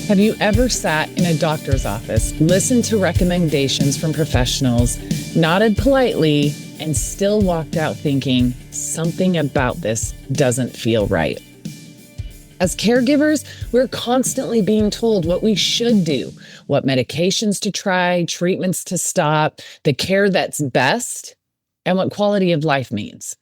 Have you ever sat in a doctor's office, listened to recommendations from professionals, nodded politely, and still walked out thinking something about this doesn't feel right? As caregivers, we're constantly being told what we should do, what medications to try, treatments to stop, the care that's best, and what quality of life means.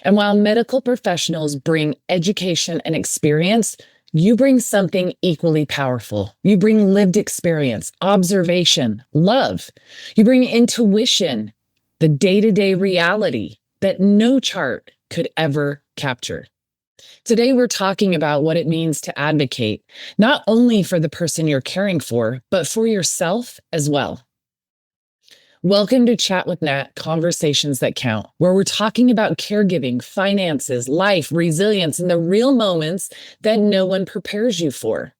And while medical professionals bring education and experience, you bring something equally powerful. You bring lived experience, observation, love. You bring intuition, the day-to-day reality that no chart could ever capture. Today, we're talking about what it means to advocate, not only for the person you're caring for, but for yourself as well. Welcome to Chat with Nat, Conversations That Count, where we're talking about caregiving, finances, life, resilience, and the real moments that no one prepares you for.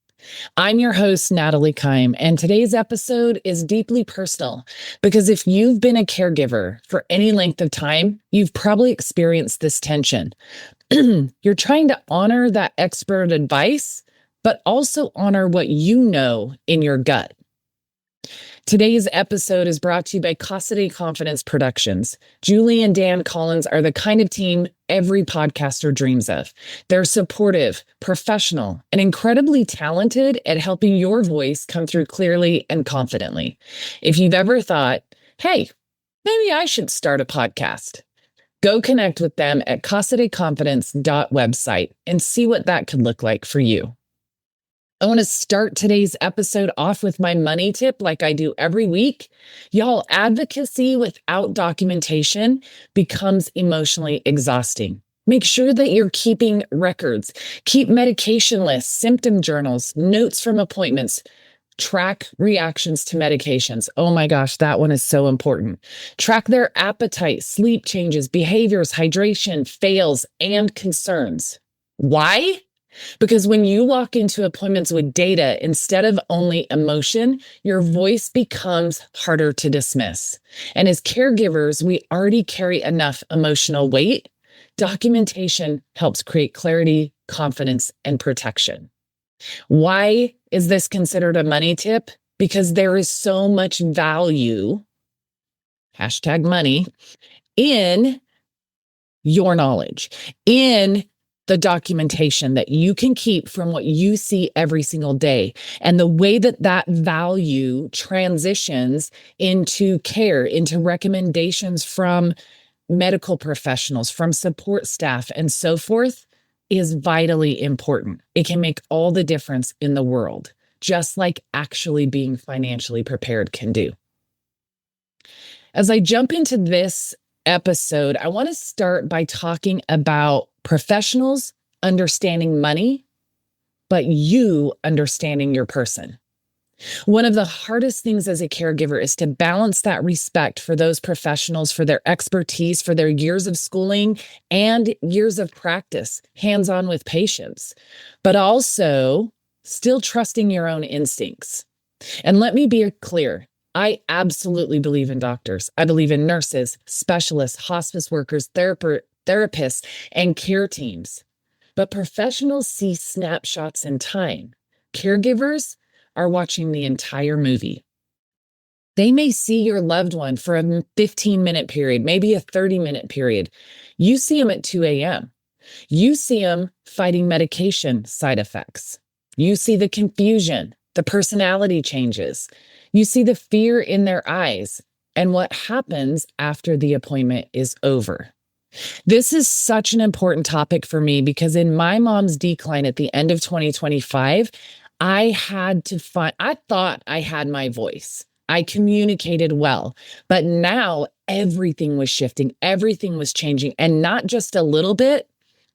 I'm your host, Natalie Kime, and today's episode is deeply personal because if you've been a caregiver for any length of time, you've probably experienced this tension. You're trying to honor that expert advice, but also honor what you know in your gut. Today's episode is brought to you by Casa de Confidence Productions. Julie and Dan Collins are the kind of team every podcaster dreams of. They're supportive, professional, and incredibly talented at helping your voice come through clearly and confidently. If you've ever thought, hey, maybe I should start a podcast, go connect with them at casadeconfidence.website and see what that could look like for you. I want to start today's episode off with my money tip like I do every week. Y'all, advocacy without documentation becomes emotionally exhausting. Make sure that you're keeping records. Keep medication lists, symptom journals, notes from appointments. Track reactions to medications. Oh my gosh, that one is so important. Track their appetite, sleep changes, behaviors, hydration, fails, and concerns. Why? Because when you walk into appointments with data instead of only emotion, your voice becomes harder to dismiss. And as caregivers, we already carry enough emotional weight. Documentation helps create clarity, confidence, and protection. Why is this considered a money tip? Because there is so much value, #money, in your knowledge, in the documentation that you can keep from what you see every single day, and the way that that value transitions into care, into recommendations from medical professionals, from support staff, and so forth is vitally important. It can make all the difference in the world, just like actually being financially prepared can do. As I jump into this episode, I want to start by talking about professionals understanding money, but you understanding your person. One of the hardest things as a caregiver is to balance that respect for those professionals, for their expertise, for their years of schooling and years of practice, hands-on with patients, but also still trusting your own instincts. And let me be clear. I absolutely believe in doctors. I believe in nurses, specialists, hospice workers, therapists, and care teams. But professionals see snapshots in time. Caregivers are watching the entire movie. They may see your loved one for a 15-minute period, maybe a 30-minute period. You see them at 2 a.m. You see them fighting medication side effects. You see the confusion, the personality changes. You see the fear in their eyes and what happens after the appointment is over. This is such an important topic for me because in my mom's decline at the end of 2025, I thought I had my voice. I communicated well, but now everything was shifting. Everything was changing, and not just a little bit,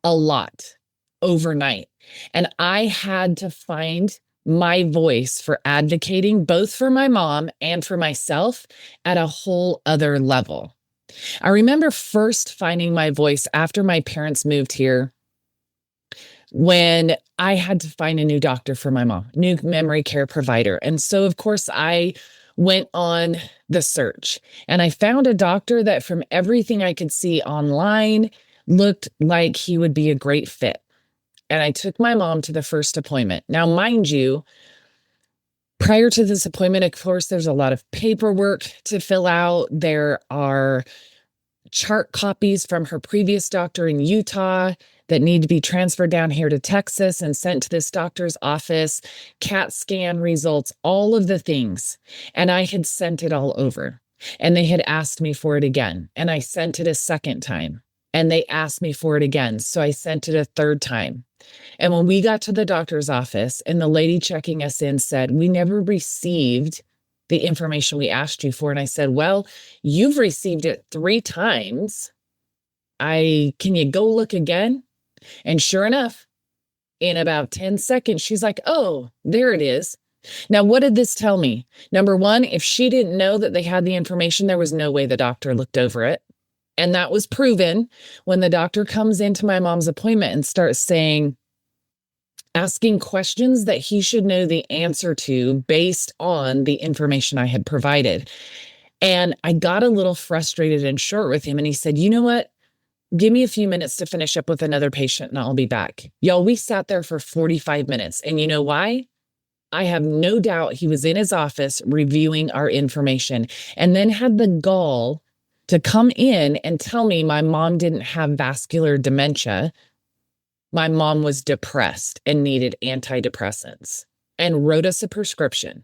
a lot overnight. And I had to find my voice for advocating both for my mom and for myself at a whole other level. I remember first finding my voice after my parents moved here when I had to find a new doctor for my mom, new memory care provider. And so, of course, I went on the search and I found a doctor that from everything I could see online looked like he would be a great fit. And I took my mom to the first appointment. Now, mind you, Prior to this appointment, of course, there's a lot of paperwork to fill out. There are chart copies from her previous doctor in Utah that need to be transferred down here to Texas and sent to this doctor's office, CAT scan results, all of the things. And I had sent it all over. And they had asked me for it again. And I sent it a second time. And they asked me for it again. So I sent it a third time. And when we got to the doctor's office and the lady checking us in said, "We never received the information we asked you for." And I said, "Well, you've received it 3 times. Can you go look again?" And sure enough, in about 10 seconds, she's like, "Oh, there it is." Now, what did this tell me? Number one, if she didn't know that they had the information, there was no way the doctor looked over it. And that was proven when the doctor comes into my mom's appointment and starts asking questions that he should know the answer to based on the information I had provided. And I got a little frustrated and short with him. And he said, "You know what? Give me a few minutes to finish up with another patient and I'll be back." Y'all, we sat there for 45 minutes. And you know why? I have no doubt he was in his office reviewing our information and then had the gall to come in and tell me my mom didn't have vascular dementia. My mom was depressed and needed antidepressants and wrote us a prescription.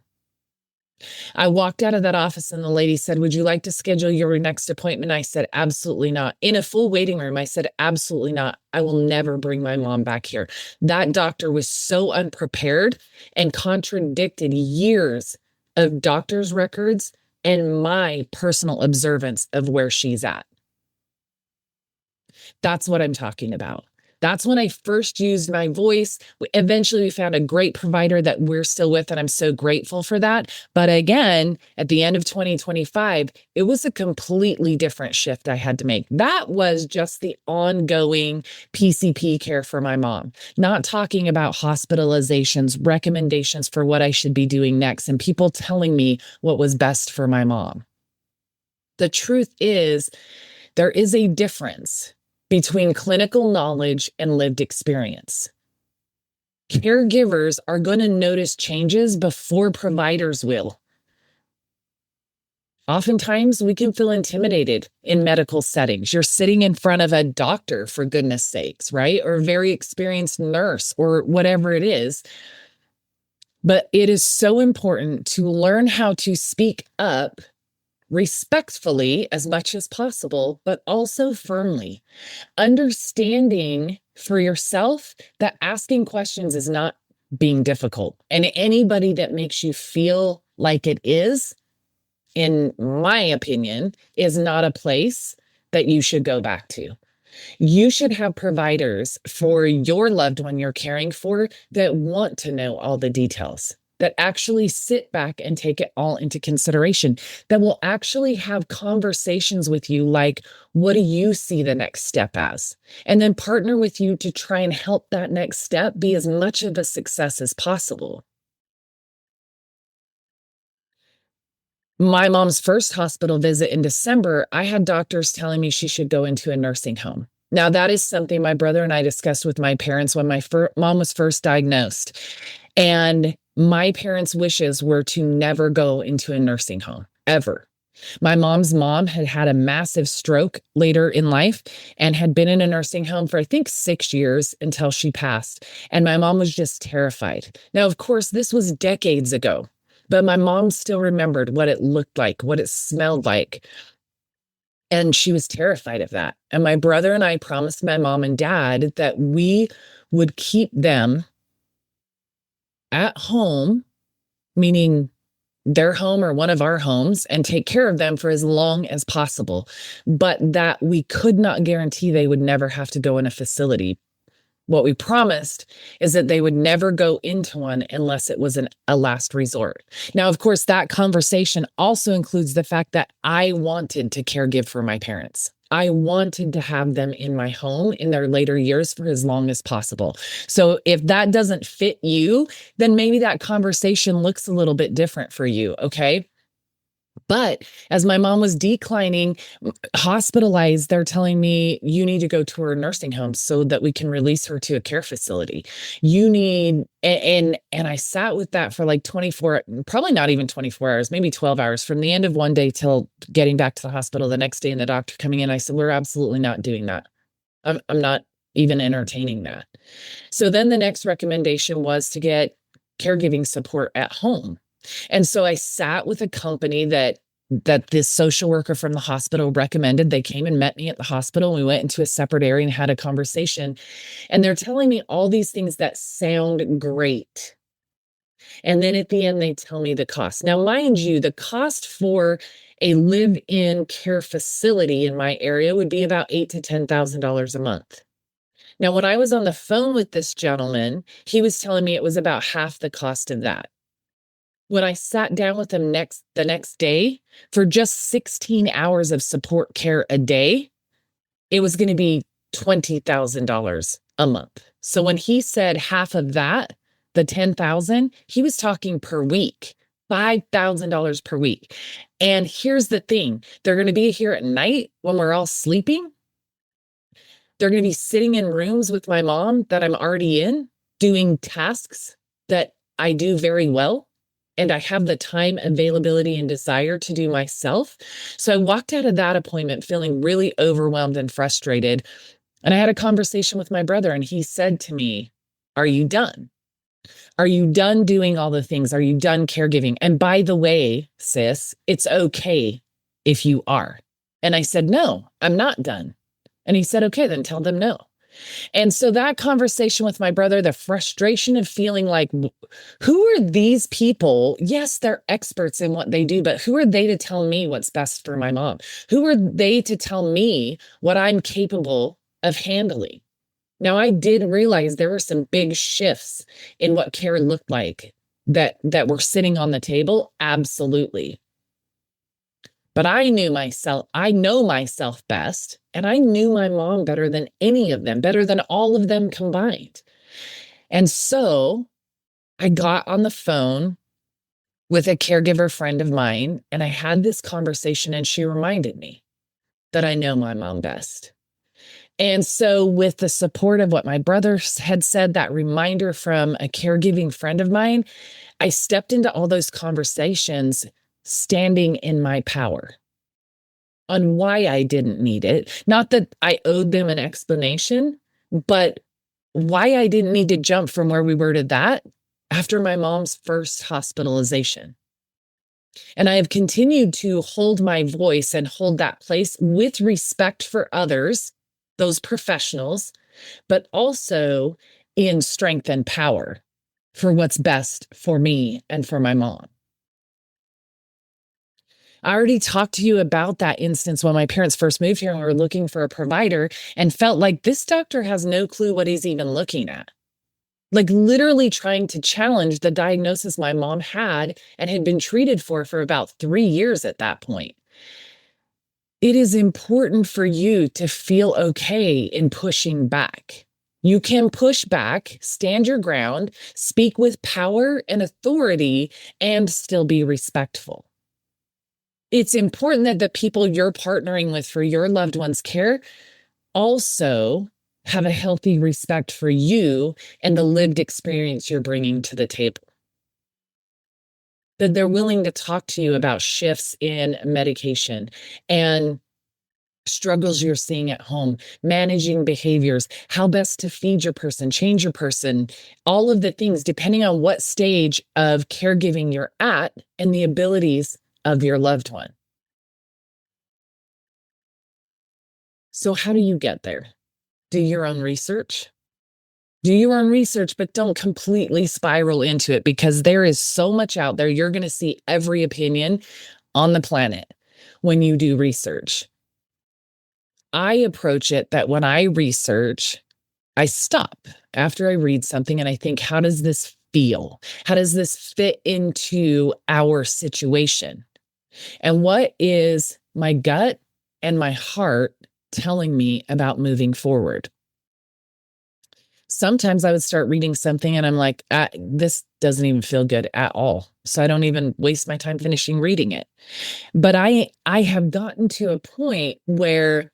I walked out of that office and the lady said, "Would you like to schedule your next appointment?" I said, "Absolutely not." In a full waiting room, I said, "Absolutely not. I will never bring my mom back here." That doctor was so unprepared and contradicted years of doctor's records and my personal observance of where she's at. That's what I'm talking about. That's when I first used my voice. Eventually, we found a great provider that we're still with, and I'm so grateful for that. But again, at the end of 2025, it was a completely different shift I had to make. That was just the ongoing PCP care for my mom, not talking about hospitalizations, recommendations for what I should be doing next, and people telling me what was best for my mom. The truth is, there is a difference between clinical knowledge and lived experience. Caregivers are going to notice changes before providers will. Oftentimes, we can feel intimidated in medical settings. You're sitting in front of a doctor, for goodness sakes, right? Or a very experienced nurse or whatever it is. But it is so important to learn how to speak up respectfully as much as possible, but also firmly. Understanding for yourself that asking questions is not being difficult. And anybody that makes you feel like it is, in my opinion, is not a place that you should go back to. You should have providers for your loved one you're caring for that want to know all the details, that actually sit back and take it all into consideration, that will actually have conversations with you like, what do you see the next step as? And then partner with you to try and help that next step be as much of a success as possible. My mom's first hospital visit in December, I had doctors telling me she should go into a nursing home. Now, that is something my brother and I discussed with my parents when my mom was first diagnosed. And my parents' wishes were to never go into a nursing home, ever. My mom's mom had had a massive stroke later in life and had been in a nursing home for, I think, 6 years until she passed. And my mom was just terrified. Now, of course, this was decades ago, but my mom still remembered what it looked like, what it smelled like. And she was terrified of that. And my brother and I promised my mom and dad that we would keep them at home, meaning their home or one of our homes, and take care of them for as long as possible, but that we could not guarantee they would never have to go in a facility. What we promised is that they would never go into one unless it was a last resort. Now, of course, that conversation also includes the fact that I wanted to caregive for my parents. I wanted to have them in my home in their later years for as long as possible. So if that doesn't fit you, then maybe that conversation looks a little bit different for you, okay? But as my mom was declining, hospitalized, they're telling me, you need to go to her nursing home so that we can release her to a care facility. You need, and I sat with that for like 24, probably not even 24 hours, maybe 12 hours from the end of one day till getting back to the hospital the next day and the doctor coming in. I said, we're absolutely not doing that. I'm not even entertaining that. So then the next recommendation was to get caregiving support at home. And so I sat with a company that this social worker from the hospital recommended. They came and met me at the hospital. We went into a separate area and had a conversation. And they're telling me all these things that sound great. And then at the end, they tell me the cost. Now, mind you, the cost for a live-in care facility in my area would be about $8,000 to $10,000 a month. Now, when I was on the phone with this gentleman, he was telling me it was about half the cost of that. When I sat down with him the next day for just 16 hours of support care a day, it was going to be $20,000 a month. So when he said half of that, the 10,000, he was talking per week, $5,000 per week. And here's the thing, they're going to be here at night when we're all sleeping. They're going to be sitting in rooms with my mom that I'm already in, doing tasks that I do very well. And I have the time, availability, and desire to do myself. So I walked out of that appointment feeling really overwhelmed and frustrated. And I had a conversation with my brother, and he said to me, are you done? Are you done doing all the things? Are you done caregiving? And by the way, sis, it's okay if you are. And I said, no, I'm not done. And he said, okay, then tell them no. And so that conversation with my brother, the frustration of feeling like, who are these people? Yes, they're experts in what they do, but who are they to tell me what's best for my mom? Who are they to tell me what I'm capable of handling? Now, I did realize there were some big shifts in what care looked like that were sitting on the table. Absolutely. But I know myself best, and I knew my mom better than any of them, better than all of them combined. And so I got on the phone with a caregiver friend of mine, and I had this conversation, and she reminded me that I know my mom best. And so with the support of what my brother had said, that reminder from a caregiving friend of mine, I stepped into all those conversations standing in my power on why I didn't need it. Not that I owed them an explanation, but why I didn't need to jump from where we were to that after my mom's first hospitalization. And I have continued to hold my voice and hold that place with respect for others, those professionals, but also in strength and power for what's best for me and for my mom. I already talked to you about that instance when my parents first moved here and we were looking for a provider and felt like this doctor has no clue what he's even looking at. Like literally trying to challenge the diagnosis my mom had and had been treated for about 3 years at that point. It is important for you to feel okay in pushing back. You can push back, stand your ground, speak with power and authority, and still be respectful. It's important that the people you're partnering with for your loved one's care also have a healthy respect for you and the lived experience you're bringing to the table. That they're willing to talk to you about shifts in medication and struggles you're seeing at home, managing behaviors, how best to feed your person, change your person, all of the things, depending on what stage of caregiving you're at and the abilities of your loved one. So how do you get there? Do your own research. Do your own research, but don't completely spiral into it because there is so much out there. You're going to see every opinion on the planet when you do research. I approach it that when I research, I stop after I read something and I think, how does this feel? How does this fit into our situation? And what is my gut and my heart telling me about moving forward? Sometimes I would start reading something and I'm like, this doesn't even feel good at all. So I don't even waste my time finishing reading it. But I have gotten to a point where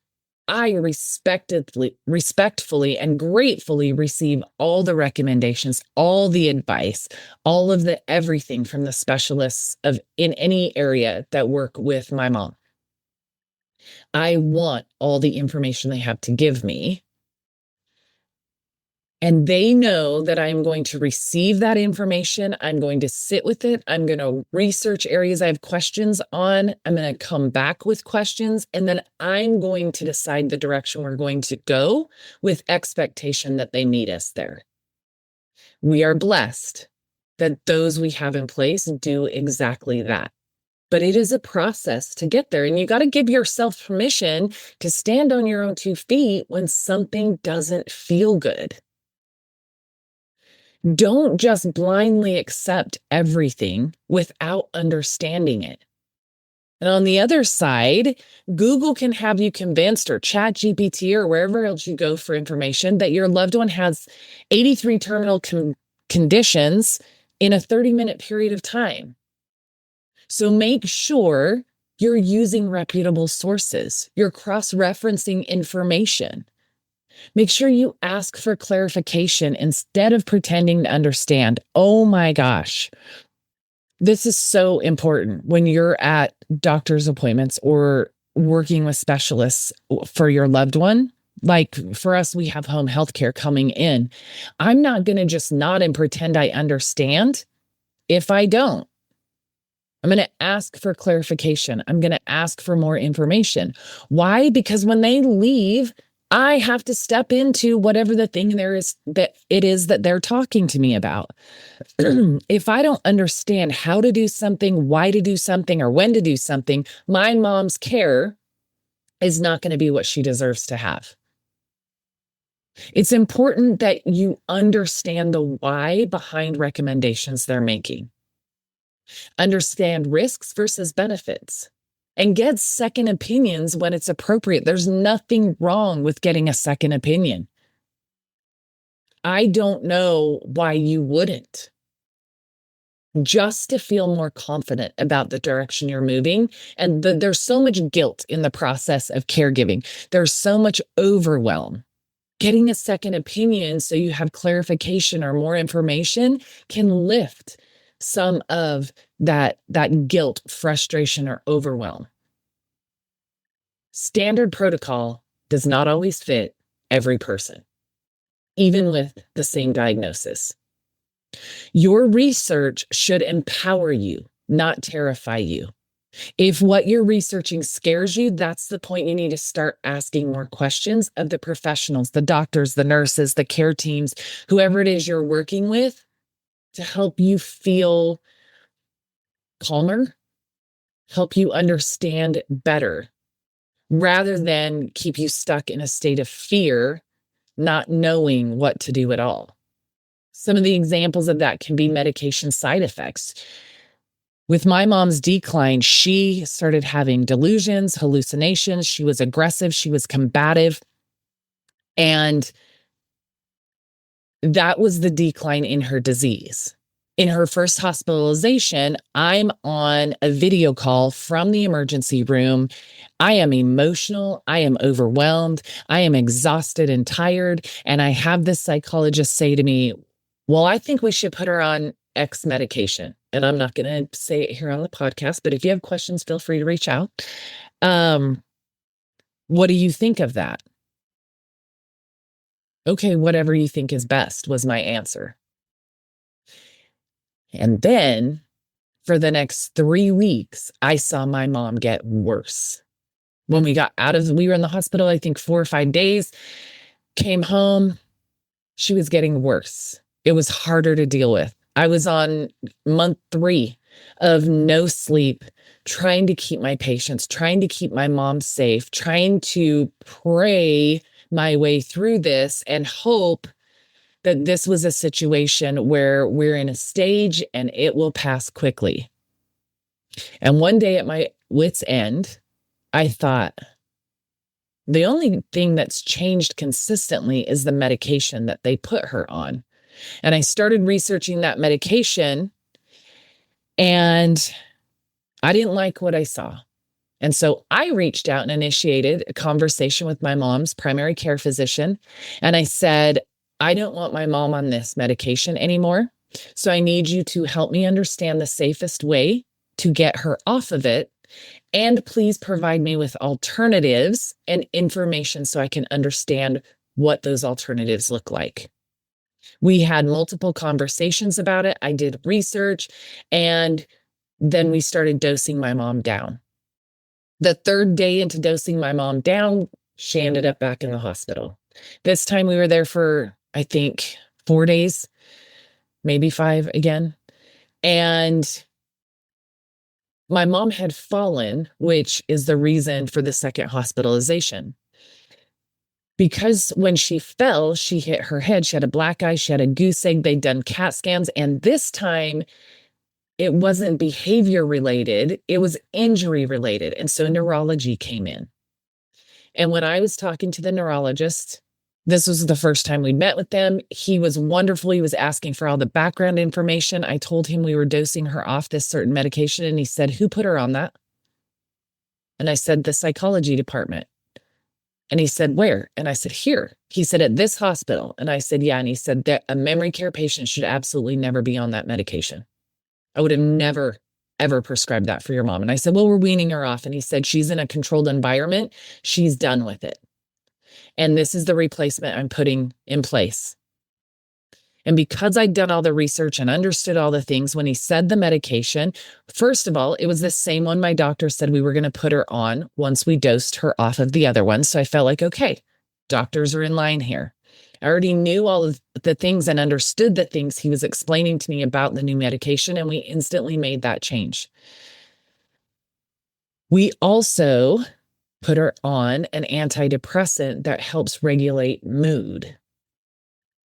I respectfully and gratefully receive all the recommendations, all the advice, all of the everything from the specialists of in any area that work with my mom. I want all the information they have to give me. And they know that I'm going to receive that information. I'm going to sit with it. I'm going to research areas I have questions on. I'm going to come back with questions. And then I'm going to decide the direction we're going to go with expectation that they meet us there. We are blessed that those we have in place do exactly that. But it is a process to get there. And you got to give yourself permission to stand on your own 2 feet when something doesn't feel good. Don't just blindly accept everything without understanding it. And on the other side, Google can have you convinced, or ChatGPT or wherever else you go for information, that your loved one has 83 terminal conditions in a 30-minute period of time. So make sure you're using reputable sources. You're cross-referencing information. Make sure you ask for clarification instead of pretending to understand. Oh my gosh. This is so important when you're at doctor's appointments or working with specialists for your loved one. Like for us, we have home health care coming in. I'm not going to just nod and pretend I understand if I don't. I'm going to ask for clarification. I'm going to ask for more information. Why? Because when they leave, I have to step into whatever the thing there is that it is that they're talking to me about. If I don't understand how to do something, why to do something, or when to do something, my mom's care is not going to be what she deserves to have. It's important that you understand the why behind recommendations they're making. Understand risks versus benefits. And get second opinions when it's appropriate. There's nothing wrong with getting a second opinion. I don't know why you wouldn't. Just to feel more confident about the direction you're moving. And there's so much guilt in the process of caregiving. There's so much overwhelm. Getting a second opinion so you have clarification or more information can lift some of that guilt, frustration, or overwhelm. Standard protocol does not always fit every person, even with the same diagnosis. Your research should empower you, not terrify you. If what you're researching scares you, that's the point you need to start asking more questions of the professionals, the doctors, the nurses, the care teams, whoever it is you're working with, to help you feel calmer, help you understand better, rather than keep you stuck in a state of fear, not knowing what to do at all. Some of the examples of that can be medication side effects. With my mom's decline, she started having delusions, hallucinations. She was aggressive. She was combative. And that was the decline in her disease. In her first hospitalization, I'm on a video call from the emergency room. I am emotional. I am overwhelmed. I am exhausted and tired. And I have this psychologist say to me, well, I think we should put her on X medication. And I'm not going to say it here on the podcast, but if you have questions, feel free to reach out. What do you think of that? Okay, whatever you think is best was my answer. And then for the next 3 weeks, I saw my mom get worse. When we were in the hospital, I think 4 or 5 days, came home, she was getting worse. It was harder to deal with. I was on month 3 of no sleep, trying to keep my patients, trying to keep my mom safe, trying to pray my way through this and hope that this was a situation where we're in a stage and it will pass quickly. And one day at my wit's end, I thought, The only thing that's changed consistently is the medication that they put her on. And I started researching that medication, and I didn't like what I saw. And so I reached out and initiated a conversation with my mom's primary care physician. And I said, I don't want my mom on this medication anymore. So I need you to help me understand the safest way to get her off of it. And please provide me with alternatives and information so I can understand what those alternatives look like. We had multiple conversations about it. I did research, and then we started dosing my mom down. The third day into dosing my mom down, she ended up back in the hospital. This time we were there for, I think, 4 days, maybe 5 again. And my mom had fallen, which is the reason for the second hospitalization. Because when she fell, she hit her head. She had a black eye. She had a goose egg. They'd done CAT scans. And this time, it wasn't behavior related. It was injury related. And so neurology came in. And when I was talking to the neurologist, this was the first time we'd met with them. He was wonderful. He was asking for all the background information. I told him we were dosing her off this certain medication. And he said, who put her on that? And I said, the psychology department. And he said, where? And I said, here. He said, at this hospital. And I said, yeah. And he said that a memory care patient should absolutely never be on that medication. I would have never, ever prescribed that for your mom. And I said, well, we're weaning her off. And he said, she's in a controlled environment. She's done with it. And this is the replacement I'm putting in place. And because I'd done all the research and understood all the things, when he said the medication, first of all, it was the same one my doctor said we were going to put her on once we dosed her off of the other one. So I felt like, okay, doctors are in line here. I already knew all of the things and understood the things he was explaining to me about the new medication, and we instantly made that change. We also put her on an antidepressant that helps regulate mood,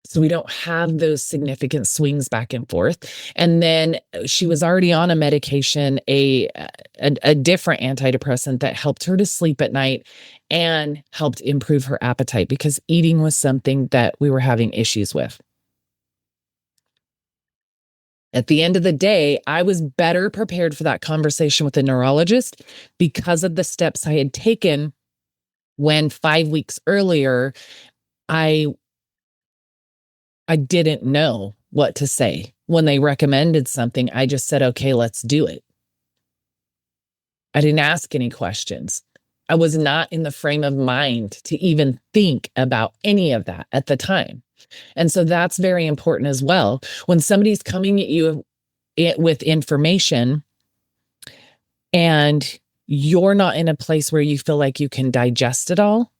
so we don't have those significant swings back and forth. And then she was already on a medication, a different antidepressant that helped her to sleep at night and helped improve her appetite, because eating was something that we were having issues with. At the end of the day, I was better prepared for that conversation with the neurologist because of the steps I had taken when 5 weeks earlier, I didn't know what to say. When they recommended something, I just said, okay, let's do it. I didn't ask any questions. I was not in the frame of mind to even think about any of that at the time. And so that's very important as well. When somebody's coming at you with information and you're not in a place where you feel like you can digest it all,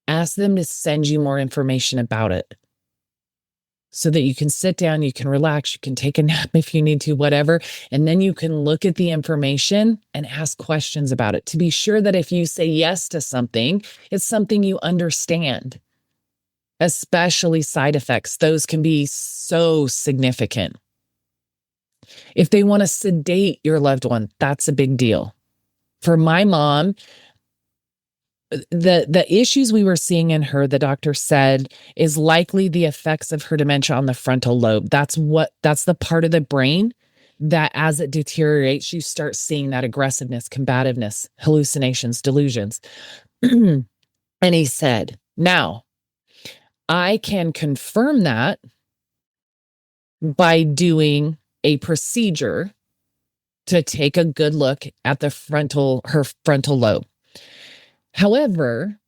ask them to send you more information about it, so that you can sit down, you can relax, you can take a nap if you need to, whatever. And then you can look at the information and ask questions about it to be sure that if you say yes to something, it's something you understand, especially side effects. Those can be so significant. If they want to sedate your loved one, that's a big deal. For my mom, the issues we were seeing in her, the doctor said, is likely the effects of her dementia on the frontal lobe. That's the part of the brain that as it deteriorates, you start seeing that aggressiveness, combativeness, hallucinations, delusions. And he said, now, I can confirm that by doing a procedure to take a good look at her frontal lobe. However,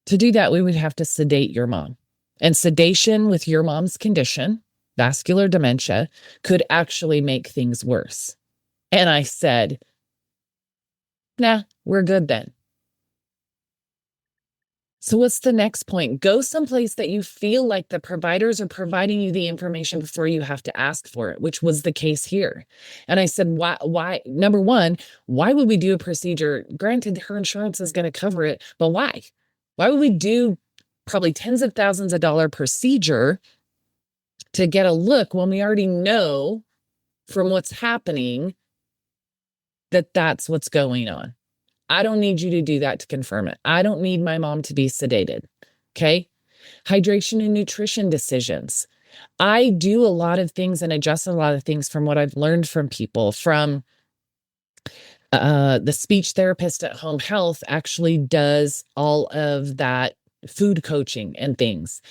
to do that, we would have to sedate your mom. And sedation with your mom's condition, vascular dementia, could actually make things worse. And I said, nah, we're good then. So what's the next point? Go someplace that you feel like the providers are providing you the information before you have to ask for it, which was the case here. And I said, why? Number one, why would we do a procedure? Granted, her insurance is going to cover it, but why? Why would we do probably tens of thousands of dollars procedure to get a look when we already know from what's happening that that's what's going on? I don't need you to do that to confirm it. I don't need my mom to be sedated. Okay. Hydration and nutrition decisions. I do a lot of things and adjust a lot of things from what I've learned from people, from the speech therapist at Home Health actually does all of that food coaching and things.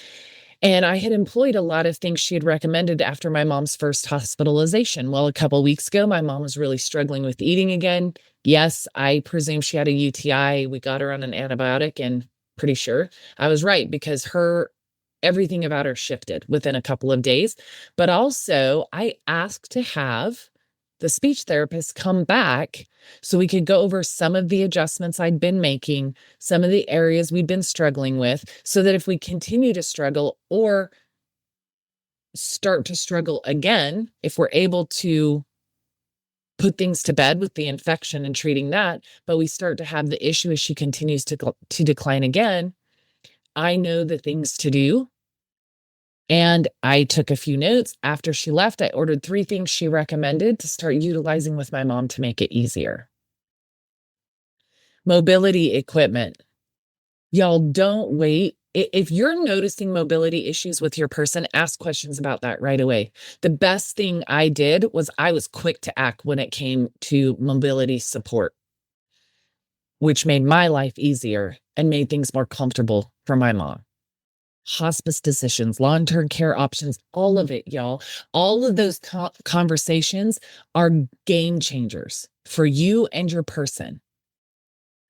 And I had employed a lot of things she had recommended after my mom's first hospitalization. Well, a couple of weeks ago, my mom was really struggling with eating again. Yes, I presume she had a UTI. We got her on an antibiotic, and pretty sure I was right, because everything about her shifted within a couple of days. But also, I asked to have the speech therapist come back so we could go over some of the adjustments I'd been making, some of the areas we'd been struggling with, so that if we continue to struggle or start to struggle again, if we're able to put things to bed with the infection and treating that, but we start to have the issue as she continues to decline again, I know the things to do. And I took a few notes. After she left, I ordered 3 things she recommended to start utilizing with my mom to make it easier. Mobility equipment. Y'all, don't wait. If you're noticing mobility issues with your person, ask questions about that right away. The best thing I did was I was quick to act when it came to mobility support, which made my life easier and made things more comfortable for my mom. Hospice decisions, long-term care options, all of it, y'all. All of those conversations are game changers for you and your person.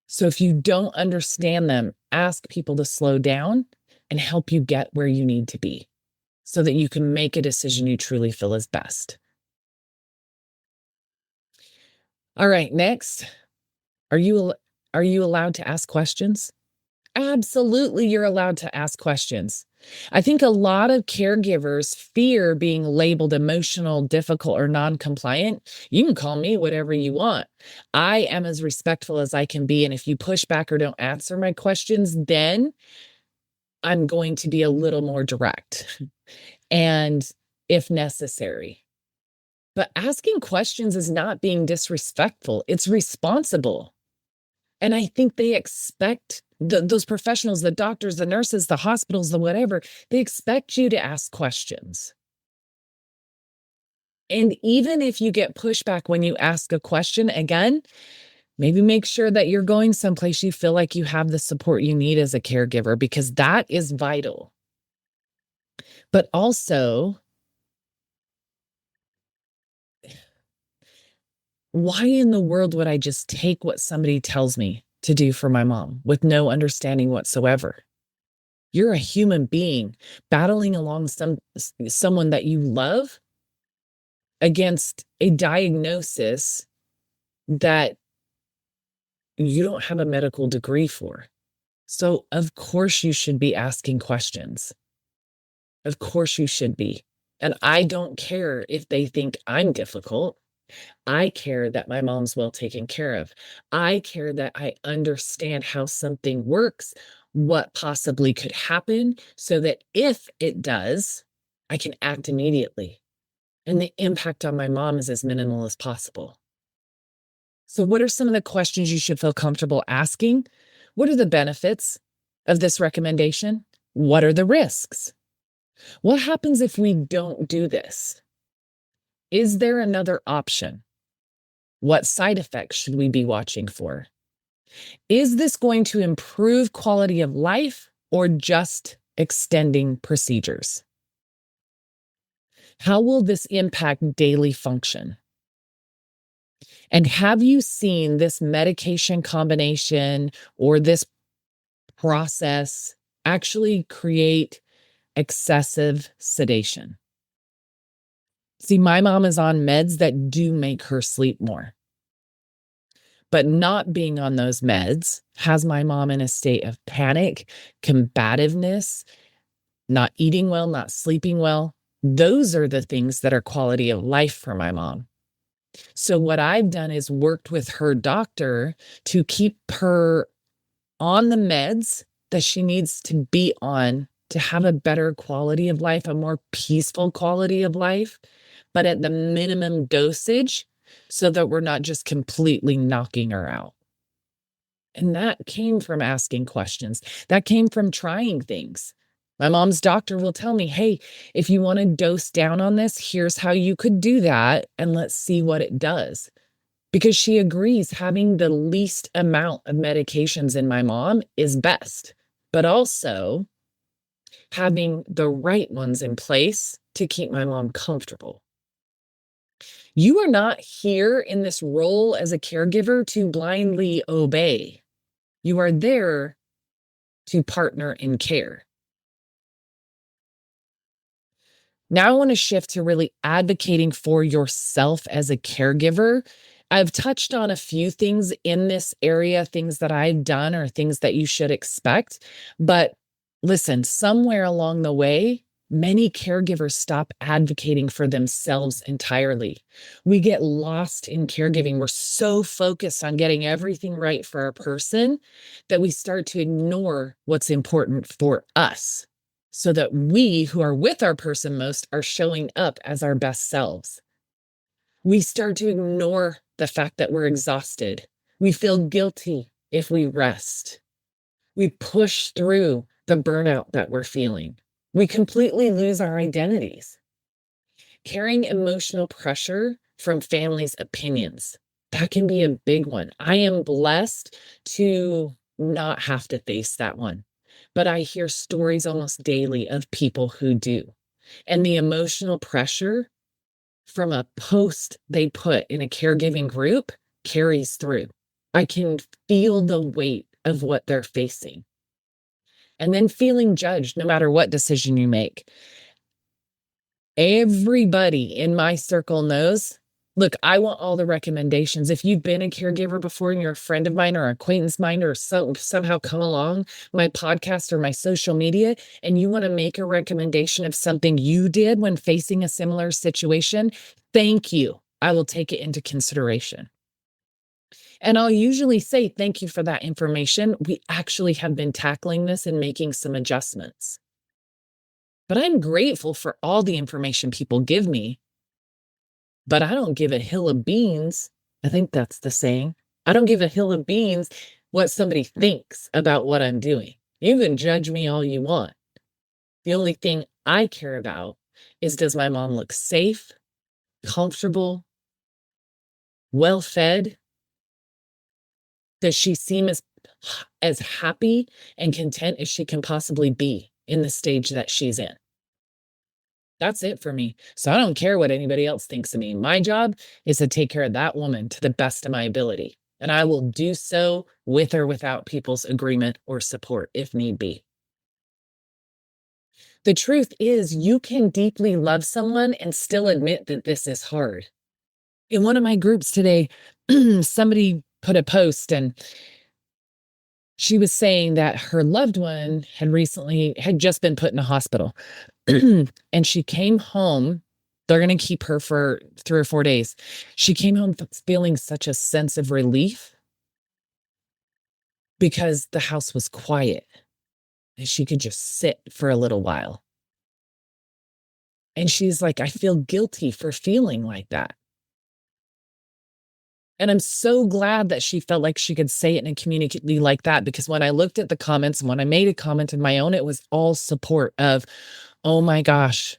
So if you don't understand them, ask people to slow down and help you get where you need to be so that you can make a decision you truly feel is best. All right, next, are you allowed to ask questions? Absolutely, you're allowed to ask questions. I think a lot of caregivers fear being labeled emotional, difficult, or non-compliant. You can call me whatever you want. I am as respectful as I can be. And if you push back or don't answer my questions, then I'm going to be a little more direct and if necessary. But asking questions is not being disrespectful. It's responsible. And I think they expect those professionals, the doctors, the nurses, the hospitals, the whatever, they expect you to ask questions. And even if you get pushback when you ask a question, again, maybe make sure that you're going someplace you feel like you have the support you need as a caregiver, because that is vital. But also, why in the world would I just take what somebody tells me to do for my mom with no understanding whatsoever? You're a human being battling along someone that you love against a diagnosis that you don't have a medical degree for. So of course you should be asking questions. Of course you should be. And I don't care if they think I'm difficult. I care that my mom's well taken care of. I care that I understand how something works, what possibly could happen, so that if it does, I can act immediately. And the impact on my mom is as minimal as possible. So, what are some of the questions you should feel comfortable asking? What are the benefits of this recommendation? What are the risks? What happens if we don't do this? Is there another option? What side effects should we be watching for? Is this going to improve quality of life or just extending procedures? How will this impact daily function? And have you seen this medication combination or this process actually create excessive sedation? See, my mom is on meds that do make her sleep more. But not being on those meds has my mom in a state of panic, combativeness, not eating well, not sleeping well. Those are the things that are quality of life for my mom. So what I've done is worked with her doctor to keep her on the meds that she needs to be on to have a better quality of life, a more peaceful quality of life, but at the minimum dosage so that we're not just completely knocking her out. And that came from asking questions. That came from trying things. My mom's doctor will tell me, hey, if you want to dose down on this, here's how you could do that. And let's see what it does. Because she agrees having the least amount of medications in my mom is best, but also having the right ones in place to keep my mom comfortable. You are not here in this role as a caregiver to blindly obey. You are there to partner in care. Now I want to shift to really advocating for yourself as a caregiver. I've touched on a few things in this area, things that I've done or things that you should expect. But listen, somewhere along the way, many caregivers stop advocating for themselves entirely. We get lost in caregiving. We're so focused on getting everything right for our person that we start to ignore what's important for us, so that we who are with our person most are showing up as our best selves. We start to ignore the fact that we're exhausted. We feel guilty if we rest. We push through the burnout that we're feeling. We completely lose our identities. Carrying emotional pressure from families' opinions, that can be a big one. I am blessed to not have to face that one, but I hear stories almost daily of people who do. And the emotional pressure from a post they put in a caregiving group carries through. I can feel the weight of what they're facing. And then feeling judged no matter what decision you make. Everybody in my circle knows, look, I want all the recommendations. If you've been a caregiver before and you're a friend of mine or an acquaintance of mine or somehow come along my podcast or my social media and you want to make a recommendation of something you did when facing a similar situation, thank you. I will take it into consideration. And I'll usually say, thank you for that information. We actually have been tackling this and making some adjustments. But I'm grateful for all the information people give me, but I don't give a hill of beans. I think that's the saying. I don't give a hill of beans what somebody thinks about what I'm doing. You can judge me all you want. The only thing I care about is, does my mom look safe, comfortable, well fed? Does she seem as happy and content as she can possibly be in the stage that she's in? That's it for me. So I don't care what anybody else thinks of me. My job is to take care of that woman to the best of my ability. And I will do so with or without people's agreement or support if need be. The truth is, you can deeply love someone and still admit that this is hard. In one of my groups today, somebody put a post and she was saying that her loved one had just been put in a hospital. And she came home. They're going to keep her for 3 or 4 days. She came home feeling such a sense of relief because the house was quiet and she could just sit for a little while. And she's like, I feel guilty for feeling like that. And I'm so glad that she felt like she could say it in a community like that, because when I looked at the comments and when I made a comment of my own, it was all support of, oh my gosh,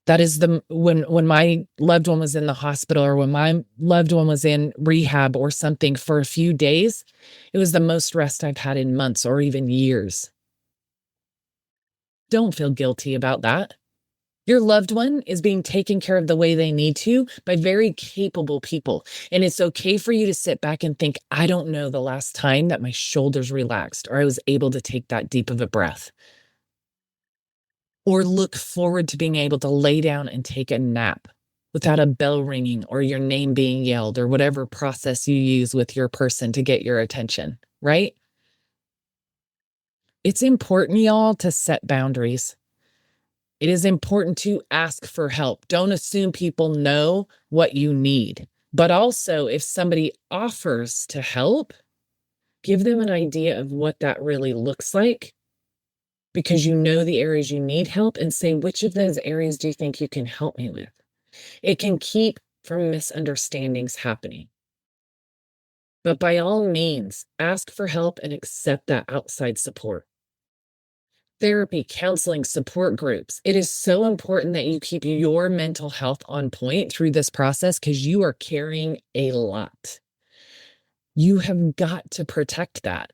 that is when my loved one was in the hospital or when my loved one was in rehab or something for a few days, it was the most rest I've had in months or even years. Don't feel guilty about that. Your loved one is being taken care of the way they need to by very capable people. And it's okay for you to sit back and think, I don't know the last time that my shoulders relaxed or I was able to take that deep of a breath. Or look forward to being able to lay down and take a nap without a bell ringing or your name being yelled or whatever process you use with your person to get your attention, right? It's important, y'all, to set boundaries. It is important to ask for help. Don't assume people know what you need. But also, if somebody offers to help, give them an idea of what that really looks like, because you know the areas you need help, and say, which of those areas do you think you can help me with? It can keep from misunderstandings happening. But by all means, ask for help and accept that outside support. Therapy, counseling, support groups. It is so important that you keep your mental health on point through this process because you are carrying a lot. You have got to protect that.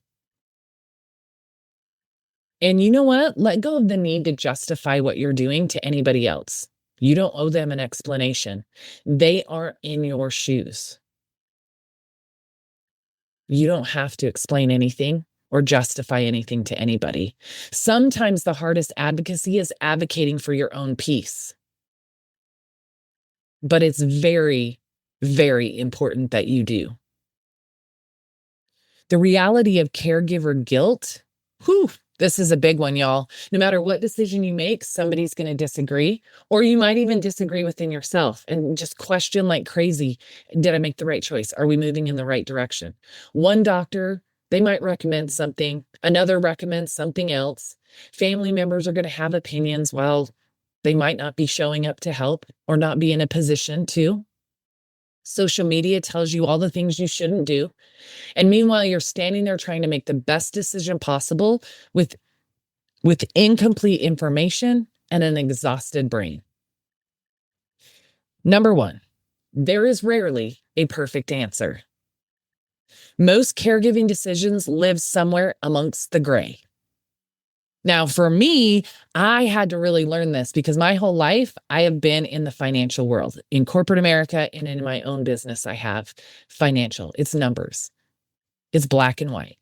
And you know what? Let go of the need to justify what you're doing to anybody else. You don't owe them an explanation. They aren't in your shoes. You don't have to explain anything or justify anything to anybody. Sometimes the hardest advocacy is advocating for your own peace. But it's very, very important that you do. The reality of caregiver guilt, whew, this is a big one, y'all. No matter what decision you make, somebody's going to disagree, or you might even disagree within yourself and just question like crazy. Did I make the right choice? Are we moving in the right direction? One doctor, they might recommend something. Another recommends something else. Family members are going to have opinions while they might not be showing up to help or not be in a position to. Social media tells you all the things you shouldn't do. And meanwhile, you're standing there trying to make the best decision possible with incomplete information and an exhausted brain. Number one, there is rarely a perfect answer. Most caregiving decisions live somewhere amongst the gray. Now, for me, I had to really learn this because my whole life I have been in the financial world, in corporate America, and in my own business. I have financial, it's numbers. It's black and white.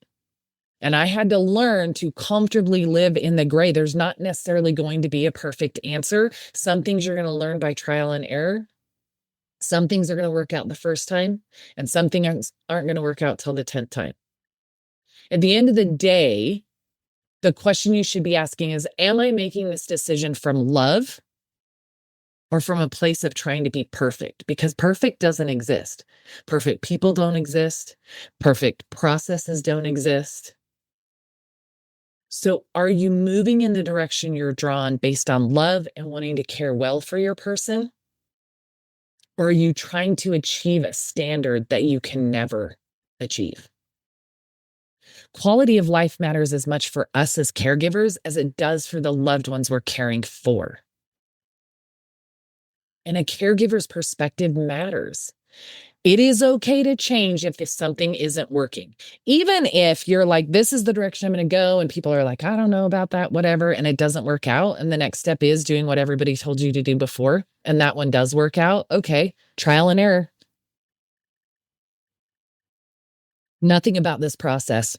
And I had to learn to comfortably live in the gray. There's not necessarily going to be a perfect answer. Some things you're going to learn by trial and error. Some things are going to work out the first time, and some things aren't going to work out till the 10th time. At the end of the day, the question you should be asking is, am I making this decision from love or from a place of trying to be perfect? Because perfect doesn't exist. Perfect people don't exist. Perfect processes don't exist. So are you moving in the direction you're drawn based on love and wanting to care well for your person? Or are you trying to achieve a standard that you can never achieve? Quality of life matters as much for us as caregivers as it does for the loved ones we're caring for. And a caregiver's perspective matters. It is okay to change if something isn't working. Even if you're like, this is the direction I'm going to go, and people are like, I don't know about that, whatever, and it doesn't work out. And the next step is doing what everybody told you to do before. And that one does work out. Okay, trial and error. Nothing about this process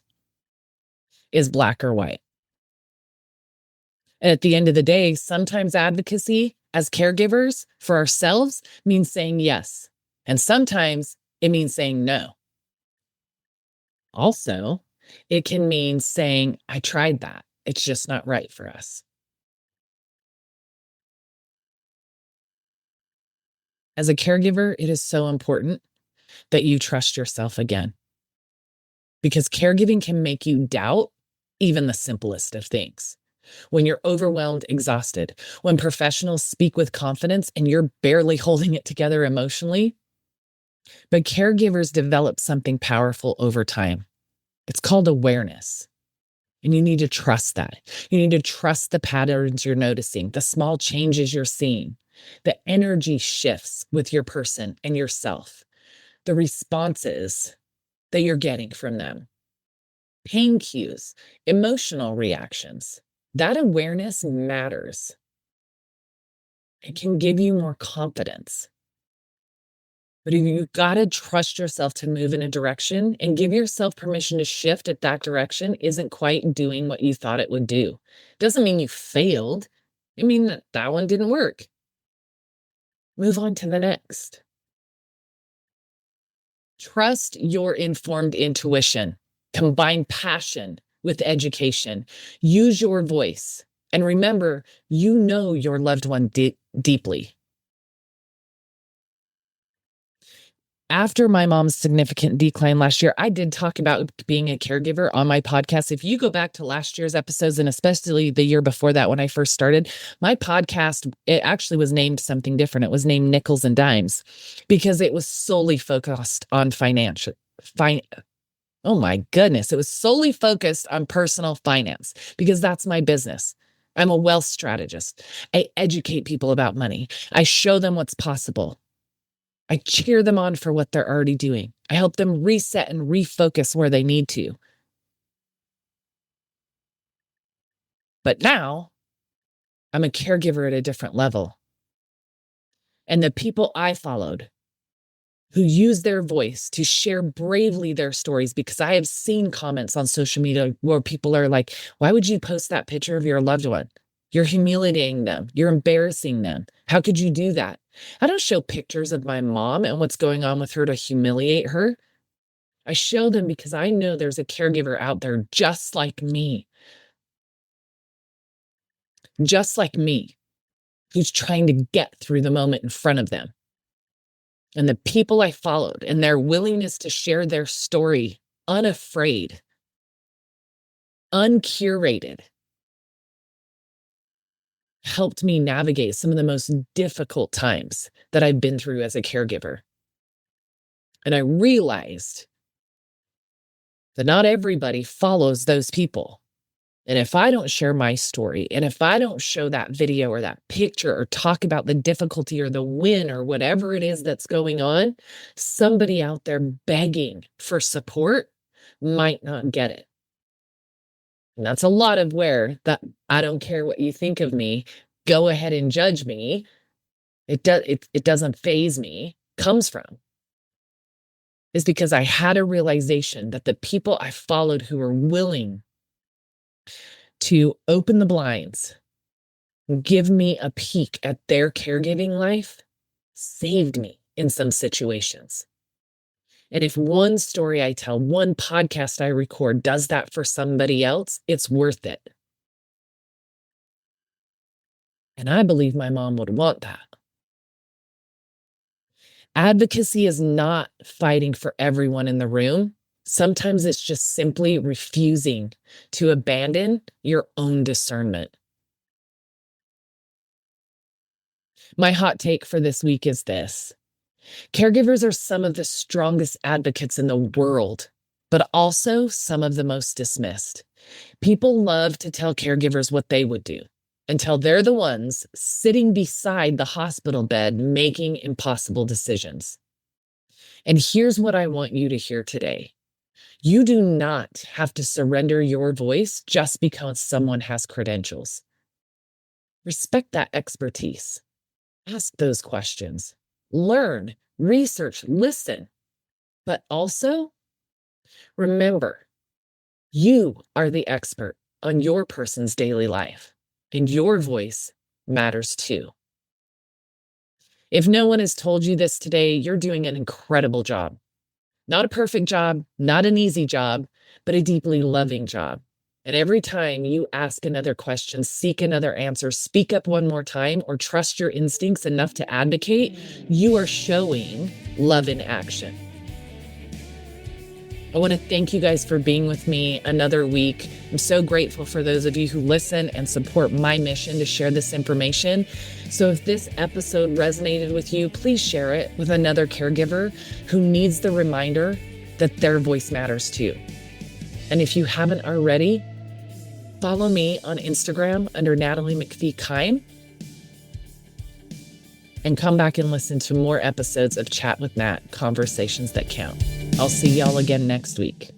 is black or white. And at the end of the day, sometimes advocacy as caregivers for ourselves means saying yes. And sometimes it means saying no. Also, it can mean saying, I tried that. It's just not right for us. As a caregiver, it is so important that you trust yourself again, because caregiving can make you doubt even the simplest of things. When you're overwhelmed, exhausted, when professionals speak with confidence and you're barely holding it together emotionally. But caregivers develop something powerful over time. It's called awareness. And you need to trust that. You need to trust the patterns you're noticing, the small changes you're seeing, the energy shifts with your person and yourself, the responses that you're getting from them, pain cues, emotional reactions. That awareness matters. It can give you more confidence. But you've got to trust yourself to move in a direction and give yourself permission to shift if that direction isn't quite doing what you thought it would do. Doesn't mean you failed. It means that one didn't work. Move on to the next. Trust your informed intuition. Combine passion with education. Use your voice. And remember, you know your loved one deeply. After my mom's significant decline last year, I did talk about being a caregiver on my podcast. If you go back to last year's episodes, and especially the year before that, when I first started, my podcast, it actually was named something different. It was named Nickels and Dimes because it was solely focused on Oh my goodness. It was solely focused on personal finance because that's my business. I'm a wealth strategist. I educate people about money. I show them what's possible. I cheer them on for what they're already doing. I help them reset and refocus where they need to. But now I'm a caregiver at a different level. And the people I followed who use their voice to share bravely their stories, because I have seen comments on social media where people are like, why would you post that picture of your loved one? You're humiliating them. You're embarrassing them. How could you do that? I don't show pictures of my mom and what's going on with her to humiliate her. I show them because I know there's a caregiver out there just like me, who's trying to get through the moment in front of them. And the people I followed and their willingness to share their story unafraid, uncurated, helped me navigate some of the most difficult times that I've been through as a caregiver. And I realized that not everybody follows those people. And if I don't share my story, and if I don't show that video or that picture or talk about the difficulty or the win or whatever it is that's going on, somebody out there begging for support might not get it. And that's a lot of where that I don't care what you think of me, go ahead and judge me. It doesn't faze me, comes from. Is because I had a realization that the people I followed who were willing to open the blinds, give me a peek at their caregiving life, saved me in some situations. And if one story I tell, one podcast I record does that for somebody else, it's worth it. And I believe my mom would want that. Advocacy is not fighting for everyone in the room. Sometimes it's just simply refusing to abandon your own discernment. My hot take for this week is this. Caregivers are some of the strongest advocates in the world, but also some of the most dismissed. People love to tell caregivers what they would do until they're the ones sitting beside the hospital bed making impossible decisions. And here's what I want you to hear today. You do not have to surrender your voice just because someone has credentials. Respect that expertise. Ask those questions. Learn, research, listen. But also, remember, you are the expert on your person's daily life, and your voice matters too. If no one has told you this today, you're doing an incredible job. Not a perfect job, not an easy job, but a deeply loving job. And every time you ask another question, seek another answer, speak up one more time, or trust your instincts enough to advocate, you are showing love in action. I want to thank you guys for being with me another week. I'm so grateful for those of you who listen and support my mission to share this information. So if this episode resonated with you, please share it with another caregiver who needs the reminder that their voice matters too. And if you haven't already, follow me on Instagram under Natalie Kime and come back and listen to more episodes of Chat with Nat, Conversations That Count. I'll see y'all again next week.